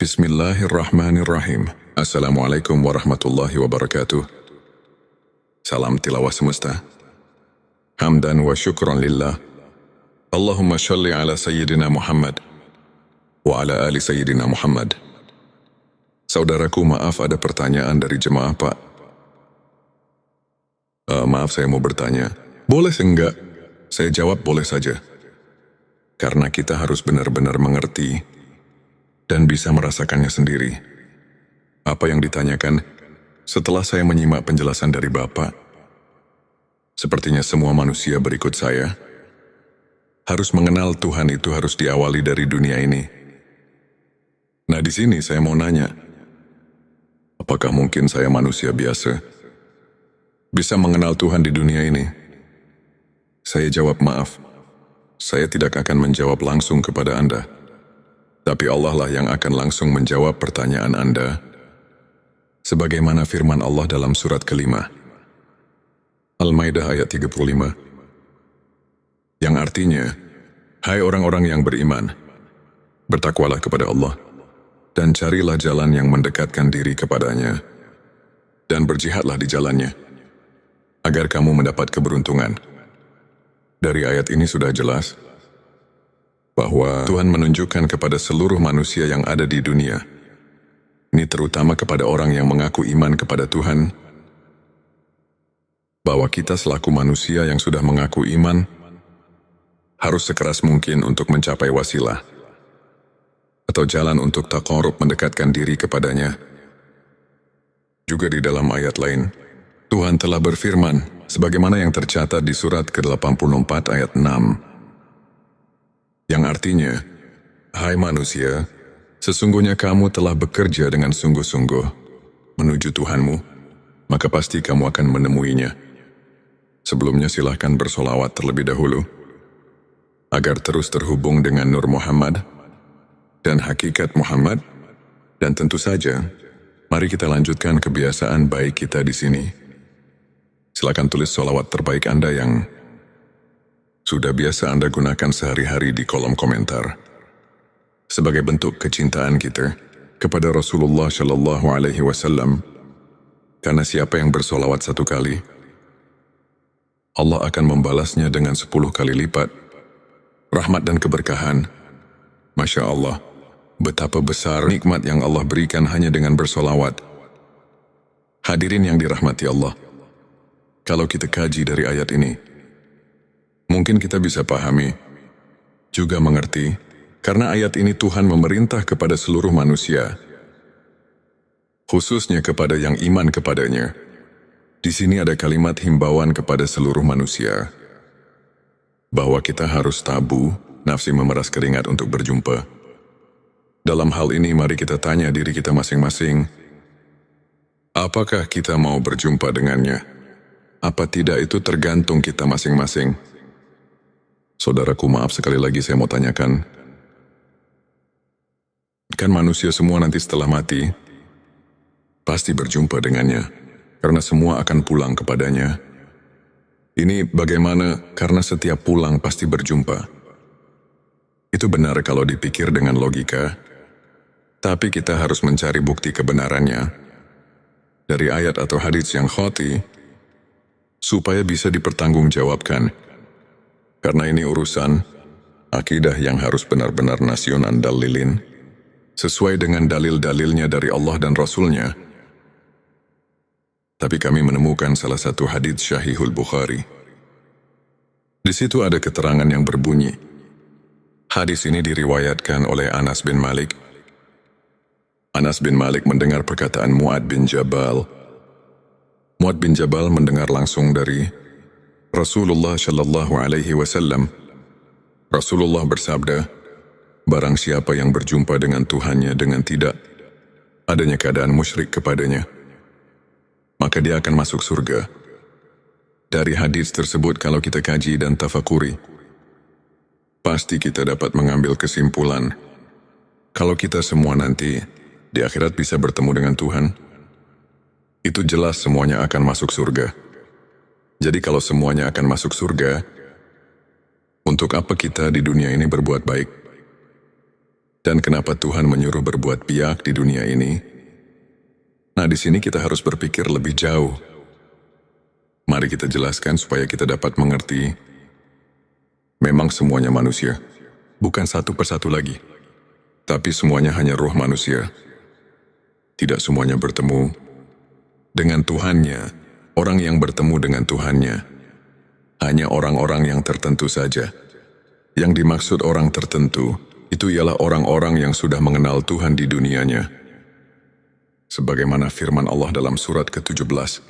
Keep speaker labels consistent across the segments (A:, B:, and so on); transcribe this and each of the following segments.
A: Bismillahirrahmanirrahim. Assalamualaikum warahmatullahi wabarakatuh. Salam tilawah semesta. Hamdan wa syukran lillah. Allahumma shalli ala Sayyidina Muhammad wa ala ali Sayyidina Muhammad. Saudaraku, maaf ada pertanyaan dari jemaah, Pak. Maaf, saya mau bertanya. Boleh enggak? Saya jawab boleh saja. Karena kita harus benar-benar mengerti dan bisa merasakannya sendiri. Apa yang ditanyakan? Setelah saya menyimak penjelasan dari Bapak, sepertinya semua manusia berikut saya harus mengenal Tuhan itu harus diawali dari dunia ini. Nah, di sini saya mau nanya, apakah mungkin saya manusia biasa bisa mengenal Tuhan di dunia ini? Saya jawab maaf, saya tidak akan menjawab langsung kepada Anda. Tapi Allah lah yang akan langsung menjawab pertanyaan Anda. Sebagaimana firman Allah dalam surat kelima, Al-Maidah ayat 35. Yang artinya, hai orang-orang yang beriman, bertakwalah kepada Allah, dan carilah jalan yang mendekatkan diri kepadanya, dan berjihadlah di jalannya, agar kamu mendapat keberuntungan. Dari ayat ini sudah jelas bahwa Tuhan menunjukkan kepada seluruh manusia yang ada di dunia, ini terutama kepada orang yang mengaku iman kepada Tuhan, bahwa kita selaku manusia yang sudah mengaku iman, harus sekeras mungkin untuk mencapai wasilah, atau jalan untuk taqarrub mendekatkan diri kepadanya. Juga di dalam ayat lain, Tuhan telah berfirman, sebagaimana yang tercatat di surat ke-84 ayat 6, yang artinya, hai manusia, sesungguhnya kamu telah bekerja dengan sungguh-sungguh menuju Tuhanmu, maka pasti kamu akan menemuinya. Sebelumnya silahkan bersolawat terlebih dahulu, agar terus terhubung dengan Nur Muhammad dan hakikat Muhammad, dan tentu saja, mari kita lanjutkan kebiasaan baik kita di sini. Silakan tulis solawat terbaik Anda yang sudah biasa Anda gunakan sehari-hari di kolom komentar. Sebagai bentuk kecintaan kita kepada Rasulullah Shallallahu Alaihi Wasallam, karena siapa yang bersolawat 1 kali, Allah akan membalasnya dengan 10 kali lipat rahmat dan keberkahan. Masya Allah, betapa besar nikmat yang Allah berikan hanya dengan bersolawat. Hadirin yang dirahmati Allah, kalau kita kaji dari ayat ini, mungkin kita bisa pahami, juga mengerti, karena ayat ini Tuhan memerintah kepada seluruh manusia, khususnya kepada yang iman kepadanya. Di sini ada kalimat himbauan kepada seluruh manusia, bahwa kita harus tabu, nafsi memeras keringat untuk berjumpa. Dalam hal ini mari kita tanya diri kita masing-masing, apakah kita mau berjumpa dengannya? Apa tidak itu tergantung kita masing-masing. Saudaraku, maaf sekali lagi saya mau tanyakan. Kan manusia semua nanti setelah mati pasti berjumpa dengannya, karena semua akan pulang kepadanya. Ini bagaimana? Karena setiap pulang pasti berjumpa. Itu benar kalau dipikir dengan logika, tapi kita harus mencari bukti kebenarannya dari ayat atau hadits yang khoti, supaya bisa dipertanggungjawabkan. Karena ini urusan akidah yang harus benar-benar nasional dalilin, sesuai dengan dalil-dalilnya dari Allah dan Rasulnya. Tapi kami menemukan salah satu hadits Sahihul Bukhari. Di situ ada keterangan yang berbunyi. Hadis ini diriwayatkan oleh Anas bin Malik. Anas bin Malik mendengar perkataan Mu'ad bin Jabal. Mu'ad bin Jabal mendengar langsung dari Rasulullah Shallallahu Alaihi Wasallam. Rasulullah bersabda, barang siapa yang berjumpa dengan Tuhannya dengan tidak adanya keadaan musyrik kepadanya, maka dia akan masuk surga. Dari hadis tersebut kalau kita kaji dan tafakuri, pasti kita dapat mengambil kesimpulan, kalau kita semua nanti di akhirat bisa bertemu dengan Tuhan, itu jelas semuanya akan masuk surga. Jadi kalau semuanya akan masuk surga, untuk apa kita di dunia ini berbuat baik? Dan kenapa Tuhan menyuruh berbuat biak di dunia ini? Nah, di sini kita harus berpikir lebih jauh. Mari kita jelaskan supaya kita dapat mengerti. Memang semuanya manusia, bukan satu persatu lagi. Tapi semuanya hanya roh manusia. Tidak semuanya bertemu dengan Tuhannya. Orang yang bertemu dengan Tuhannya hanya orang-orang yang tertentu saja. Yang dimaksud orang tertentu, itu ialah orang-orang yang sudah mengenal Tuhan di dunianya. Sebagaimana firman Allah dalam surat ke-17,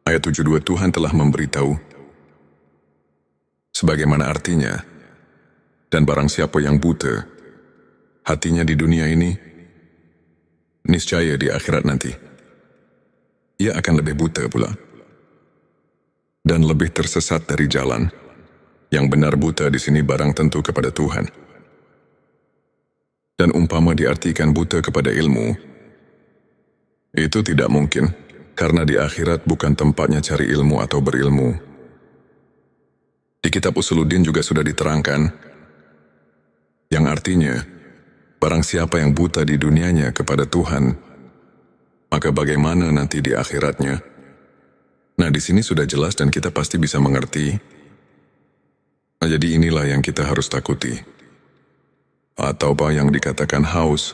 A: ayat 72, Tuhan telah memberitahu, sebagaimana artinya, dan barang siapa yang buta hatinya di dunia ini, niscaya di akhirat nanti, ia akan lebih buta pula, dan lebih tersesat dari jalan. Yang benar buta di sini barang tentu kepada Tuhan. Dan umpama diartikan buta kepada ilmu, itu tidak mungkin, karena di akhirat bukan tempatnya cari ilmu atau berilmu. Di kitab Usuluddin juga sudah diterangkan, yang artinya, barang siapa yang buta di dunianya kepada Tuhan, maka bagaimana nanti di akhiratnya? Nah, di sini sudah jelas dan kita pasti bisa mengerti. Nah, jadi inilah yang kita harus takuti. Atau apa yang dikatakan haus.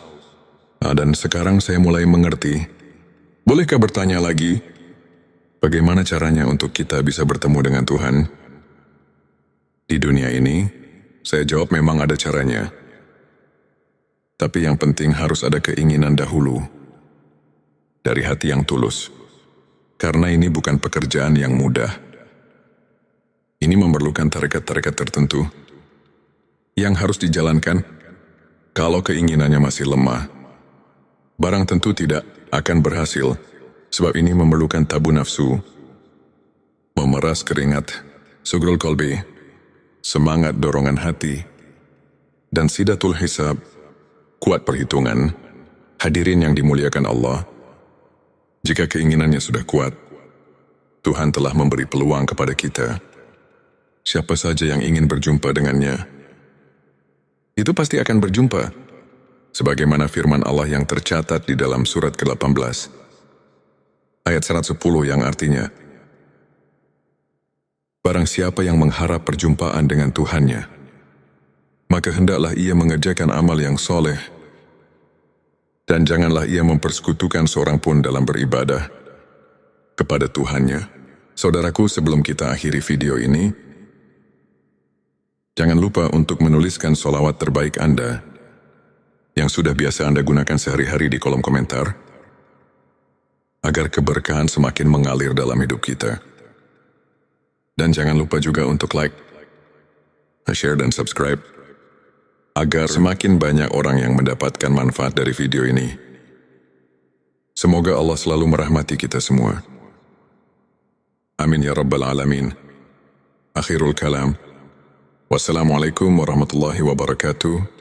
A: Nah, dan sekarang saya mulai mengerti. Bolehkah bertanya lagi? Bagaimana caranya untuk kita bisa bertemu dengan Tuhan? Di dunia ini, saya jawab memang ada caranya. Tapi yang penting harus ada keinginan dahulu. Dari hati yang tulus. Karena ini bukan pekerjaan yang mudah. Ini memerlukan tarekat-tarekat tertentu yang harus dijalankan. Kalau keinginannya masih lemah, barang tentu tidak akan berhasil, sebab ini memerlukan tabu nafsu, memeras keringat, sugrul kolbi, semangat dorongan hati, dan sidatul hisab, kuat perhitungan. Hadirin yang dimuliakan Allah, jika keinginannya sudah kuat, Tuhan telah memberi peluang kepada kita. Siapa saja yang ingin berjumpa dengannya, itu pasti akan berjumpa. Sebagaimana firman Allah yang tercatat di dalam surat ke-18, ayat 110 yang artinya, barang siapa yang mengharap perjumpaan dengan Tuhannya, maka hendaklah ia mengerjakan amal yang soleh, dan janganlah ia mempersekutukan seorang pun dalam beribadah kepada Tuhannya. Saudaraku, sebelum kita akhiri video ini, jangan lupa untuk menuliskan sholawat terbaik Anda yang sudah biasa Anda gunakan sehari-hari di kolom komentar, agar keberkahan semakin mengalir dalam hidup kita. Dan jangan lupa juga untuk like, share dan subscribe, agar semakin banyak orang yang mendapatkan manfaat dari video ini. Semoga Allah selalu merahmati kita semua. Amin ya Rabbal Alamin. Akhirul kalam. Wassalamualaikum warahmatullahi wabarakatuh.